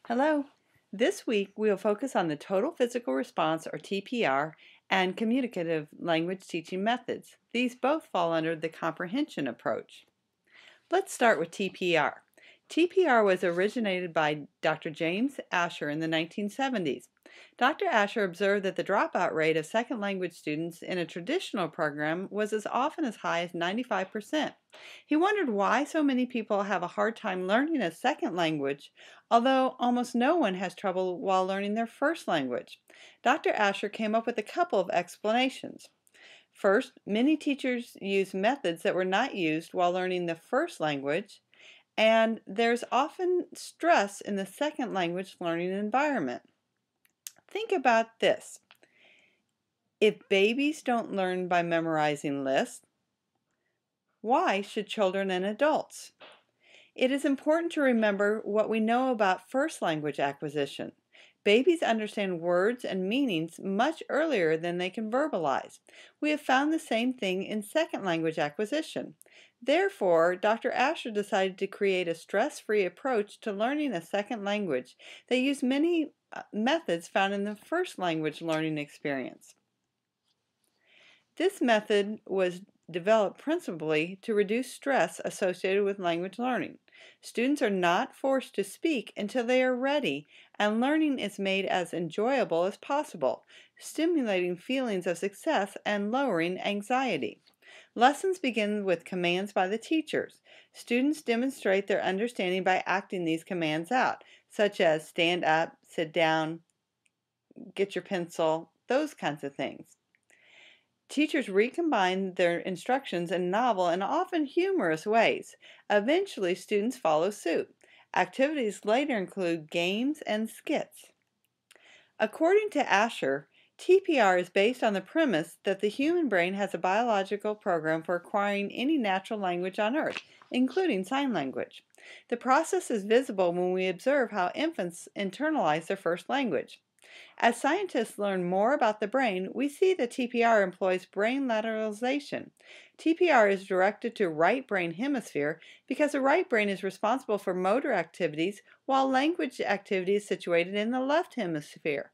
Hello. This week we will focus on the total physical response or TPR and communicative language teaching methods. These both fall under the comprehension approach. Let's start with TPR. TPR was originated by Dr. James Asher in the 1970s. Dr. Asher observed that the dropout rate of second language students in a traditional program was as often as high as 95%. He wondered why so many people have a hard time learning a second language, although almost no one has trouble while learning their first language. Dr. Asher came up with a couple of explanations. First, many teachers use methods that were not used while learning the first language, and there's often stress in the second language learning environment. Think about this. If babies don't learn by memorizing lists, why should children and adults? It is important to remember what we know about first language acquisition. Babies understand words and meanings much earlier than they can verbalize. We have found the same thing in second language acquisition. Therefore, Dr. Asher decided to create a stress-free approach to learning a second language that used many methods found in the first language learning experience. This method was developed principally to reduce stress associated with language learning. Students are not forced to speak until they are ready, and learning is made as enjoyable as possible, stimulating feelings of success and lowering anxiety. Lessons begin with commands by the teachers. Students demonstrate their understanding by acting these commands out, such as stand up, sit down, get your pencil, those kinds of things. Teachers recombine their instructions in novel and often humorous ways. Eventually, students follow suit. Activities later include games and skits. According to Asher, TPR is based on the premise that the human brain has a biological program for acquiring any natural language on earth, including sign language. The process is visible when we observe how infants internalize their first language. As scientists learn more about the brain, we see that TPR employs brain lateralization. TPR is directed to right brain hemisphere because the right brain is responsible for motor activities while language activity is situated in the left hemisphere.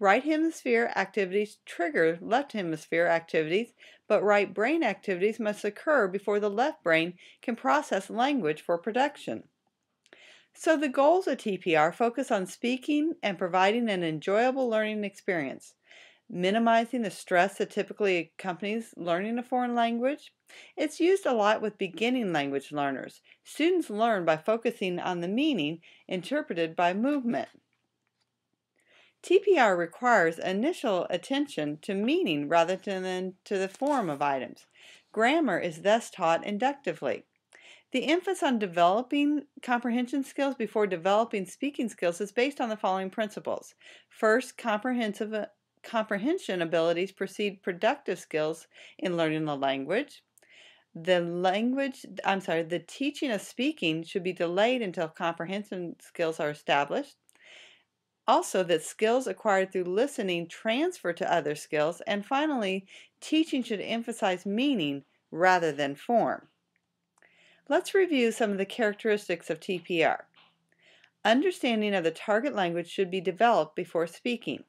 Right hemisphere activities trigger left hemisphere activities, but right brain activities must occur before the left brain can process language for production. So the goals of TPR focus on speaking and providing an enjoyable learning experience, minimizing the stress that typically accompanies learning a foreign language. It's used a lot with beginning language learners. Students learn by focusing on the meaning interpreted by movement. TPR requires initial attention to meaning rather than to the form of items. Grammar is thus taught inductively. The emphasis on developing comprehension skills before developing speaking skills is based on the following principles. First, comprehension abilities precede productive skills in learning the language. The teaching of speaking should be delayed until comprehension skills are established. Also, that skills acquired through listening transfer to other skills. And finally, teaching should emphasize meaning rather than form. Let's review some of the characteristics of TPR. Understanding of the target language should be developed before speaking.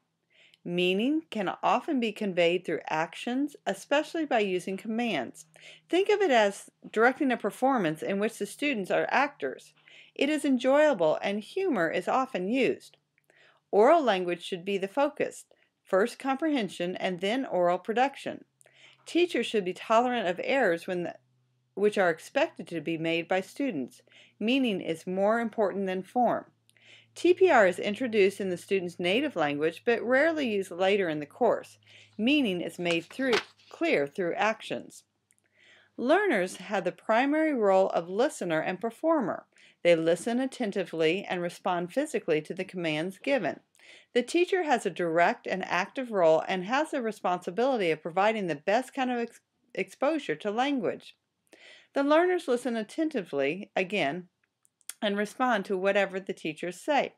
Meaning can often be conveyed through actions, especially by using commands. Think of it as directing a performance in which the students are actors. It is enjoyable and humor is often used. Oral language should be the focus, first comprehension and then oral production. Teachers should be tolerant of errors which are expected to be made by students. Meaning is more important than form. TPR is introduced in the student's native language but rarely used later in the course. Meaning is made clear through actions. Learners have the primary role of listener and performer. They listen attentively and respond physically to the commands given. The teacher has a direct and active role and has the responsibility of providing the best kind of exposure to language. The learners listen attentively, again, and respond to whatever the teachers say.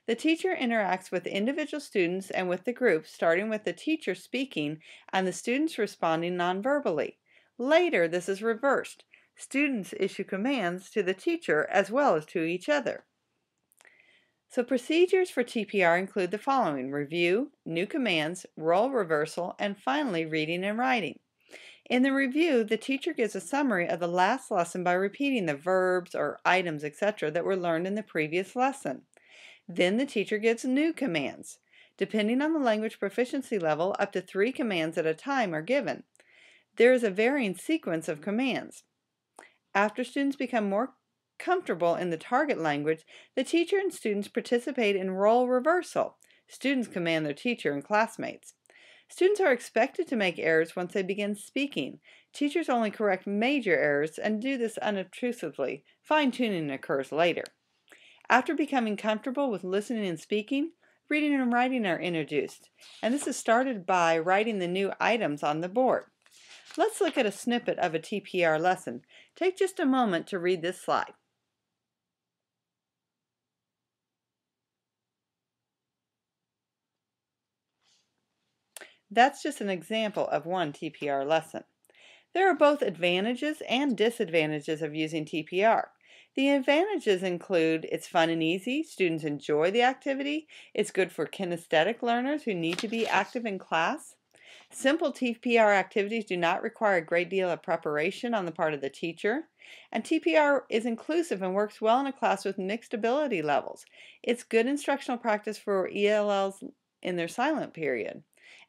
The teacher interacts with individual students and with the group, starting with the teacher speaking and the students responding nonverbally. Later, this is reversed. Students issue commands to the teacher as well as to each other. So procedures for TPR include the following: review, new commands, role reversal, and finally reading and writing. In the review, the teacher gives a summary of the last lesson by repeating the verbs or items, etc., that were learned in the previous lesson. Then the teacher gives new commands. Depending on the language proficiency level, up to 3 commands at a time are given. There is a varying sequence of commands. After students become more comfortable in the target language, the teacher and students participate in role reversal. Students command their teacher and classmates. Students are expected to make errors once they begin speaking. Teachers only correct major errors and do this unobtrusively. Fine-tuning occurs later. After becoming comfortable with listening and speaking, reading and writing are introduced, and this is started by writing the new items on the board. Let's look at a snippet of a TPR lesson. Take just a moment to read this slide. That's just an example of one TPR lesson. There are both advantages and disadvantages of using TPR. The advantages include it's fun and easy, students enjoy the activity, it's good for kinesthetic learners who need to be active in class. Simple TPR activities do not require a great deal of preparation on the part of the teacher. And TPR is inclusive and works well in a class with mixed ability levels. It's good instructional practice for ELLs in their silent period.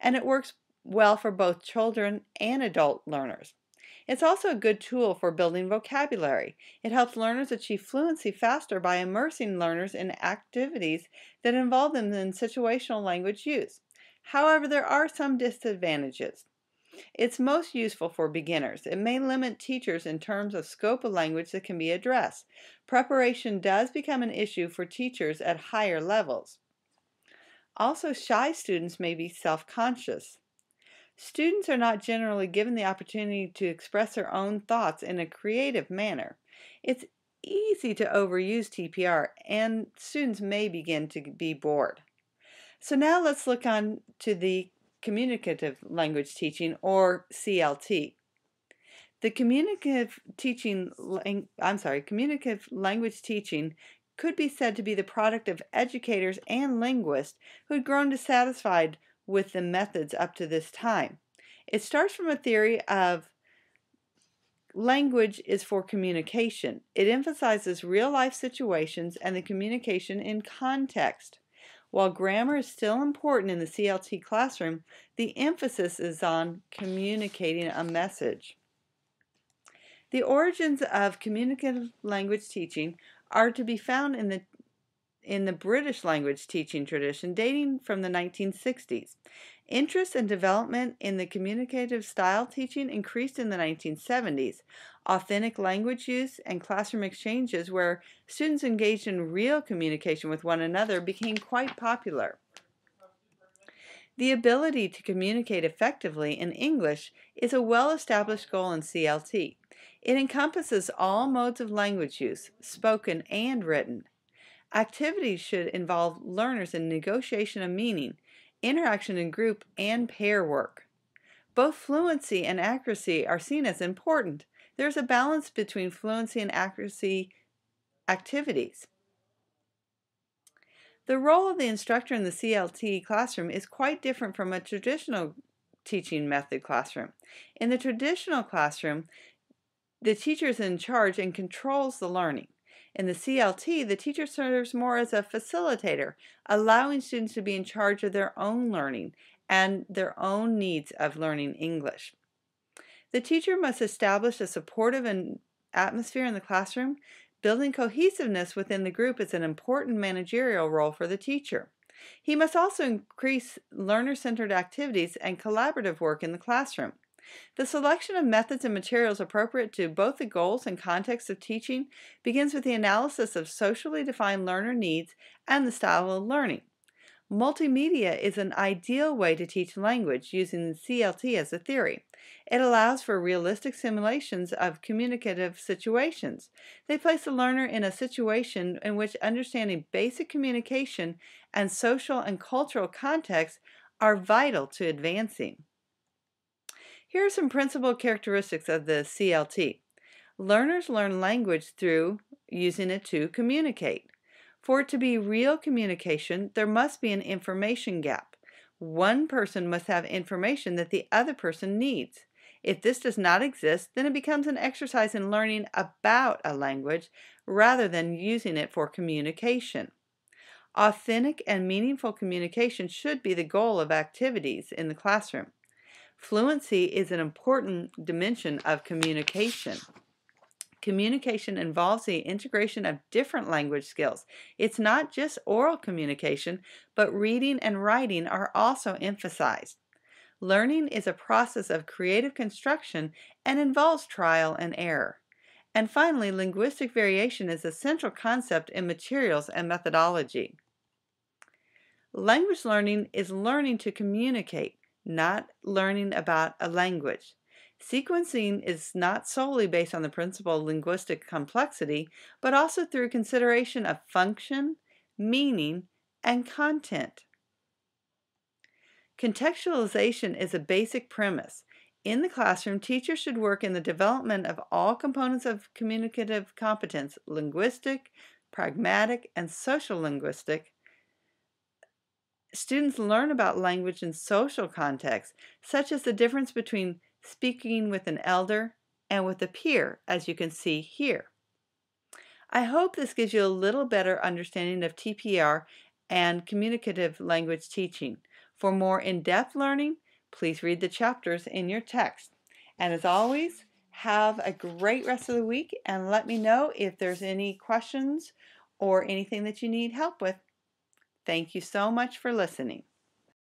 And it works well for both children and adult learners. It's also a good tool for building vocabulary. It helps learners achieve fluency faster by immersing learners in activities that involve them in situational language use. However, there are some disadvantages. It's most useful for beginners. It may limit teachers in terms of scope of language that can be addressed. Preparation does become an issue for teachers at higher levels. Also, shy students may be self-conscious. Students are not generally given the opportunity to express their own thoughts in a creative manner. It's easy to overuse TPR, and students may begin to be bored. So now let's look on to the communicative language teaching, or CLT. The communicative language teaching could be said to be the product of educators and linguists who had grown dissatisfied with the methods up to this time. It starts from a theory of language is for communication. It emphasizes real-life situations and the communication in context. While grammar is still important in the CLT classroom, the emphasis is on communicating a message. The origins of communicative language teaching are to be found in the British language teaching tradition dating from the 1960s. Interest and development in the communicative style teaching increased in the 1970s. Authentic language use and classroom exchanges where students engaged in real communication with one another became quite popular. The ability to communicate effectively in English is a well-established goal in CLT. It encompasses all modes of language use, spoken and written. Activities should involve learners in negotiation of meaning, interaction in group, and pair work. Both fluency and accuracy are seen as important. There's a balance between fluency and accuracy activities. The role of the instructor in the CLT classroom is quite different from a traditional teaching method classroom. In the traditional classroom, the teacher is in charge and controls the learning. In the CLT, the teacher serves more as a facilitator, allowing students to be in charge of their own learning and their own needs of learning English. The teacher must establish a supportive atmosphere in the classroom. Building cohesiveness within the group is an important managerial role for the teacher. He must also increase learner-centered activities and collaborative work in the classroom. The selection of methods and materials appropriate to both the goals and context of teaching begins with the analysis of socially defined learner needs and the style of learning. Multimedia is an ideal way to teach language using the CLT as a theory. It allows for realistic simulations of communicative situations. They place the learner in a situation in which understanding basic communication and social and cultural context are vital to advancing. Here are some principal characteristics of the CLT. Learners learn language through using it to communicate. For it to be real communication, there must be an information gap. One person must have information that the other person needs. If this does not exist, then it becomes an exercise in learning about a language rather than using it for communication. Authentic and meaningful communication should be the goal of activities in the classroom. Fluency is an important dimension of communication. Communication involves the integration of different language skills. It's not just oral communication, but reading and writing are also emphasized. Learning is a process of creative construction and involves trial and error. And finally, linguistic variation is a central concept in materials and methodology. Language learning is learning to communicate, not learning about a language. Sequencing is not solely based on the principle of linguistic complexity, but also through consideration of function, meaning, and content. Contextualization is a basic premise. In the classroom, teachers should work in the development of all components of communicative competence: linguistic, pragmatic, and social linguistic. Students learn about language in social contexts, such as the difference between speaking with an elder and with a peer, as you can see here. I hope this gives you a little better understanding of TPR and communicative language teaching. For more in-depth learning, please read the chapters in your text. And as always, have a great rest of the week and let me know if there's any questions or anything that you need help with. Thank you so much for listening.